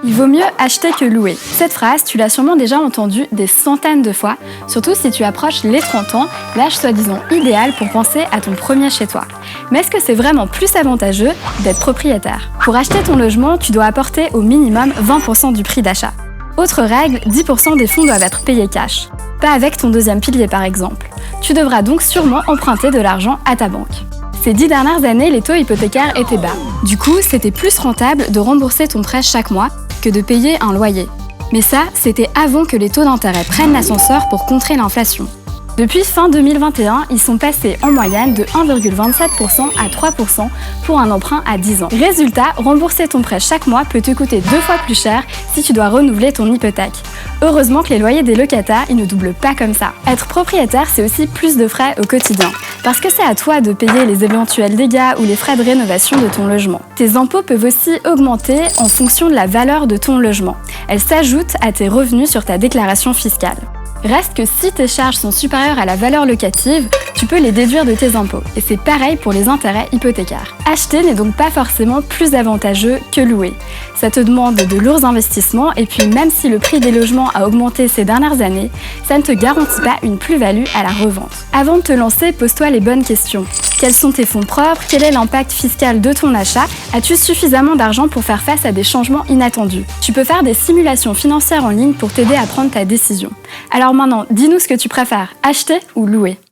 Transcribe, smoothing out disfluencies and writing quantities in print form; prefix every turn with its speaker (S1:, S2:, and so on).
S1: Il vaut mieux acheter que louer. Cette phrase, tu l'as sûrement déjà entendue des centaines de fois, surtout si tu approches les 30 ans, l'âge soi-disant idéal pour penser à ton premier chez toi. Mais est-ce que c'est vraiment plus avantageux d'être propriétaire? Pour acheter ton logement, tu dois apporter au minimum 20% du prix d'achat. Autre règle, 10% des fonds doivent être payés cash. Pas avec ton deuxième pilier par exemple. Tu devras donc sûrement emprunter de l'argent à ta banque. Ces 10 dernières années, les taux hypothécaires étaient bas. Du coup, c'était plus rentable de rembourser ton prêt chaque mois que de payer un loyer. Mais ça, c'était avant que les taux d'intérêt prennent l'ascenseur pour contrer l'inflation. Depuis fin 2021, ils sont passés en moyenne de 1,27% à 3% pour un emprunt à 10 ans. Résultat, rembourser ton prêt chaque mois peut te coûter 2 fois plus cher si tu dois renouveler ton hypothèque. Heureusement que les loyers des locataires, ils ne doublent pas comme ça. Être propriétaire, c'est aussi plus de frais au quotidien. Parce que c'est à toi de payer les éventuels dégâts ou les frais de rénovation de ton logement. Tes impôts peuvent aussi augmenter en fonction de la valeur de ton logement. Elles s'ajoutent à tes revenus sur ta déclaration fiscale. Reste que si tes charges sont supérieures à la valeur locative, tu peux les déduire de tes impôts. Et c'est pareil pour les intérêts hypothécaires. Acheter n'est donc pas forcément plus avantageux que louer. Ça te demande de lourds investissements et puis même si le prix des logements a augmenté ces dernières années, ça ne te garantit pas une plus-value à la revente. Avant de te lancer, pose-toi les bonnes questions. Quels sont tes fonds propres? Quel est l'impact fiscal de ton achat? As-tu suffisamment d'argent pour faire face à des changements inattendus? Tu peux faire des simulations financières en ligne pour t'aider à prendre ta décision. Alors maintenant, dis-nous ce que tu préfères, acheter ou louer?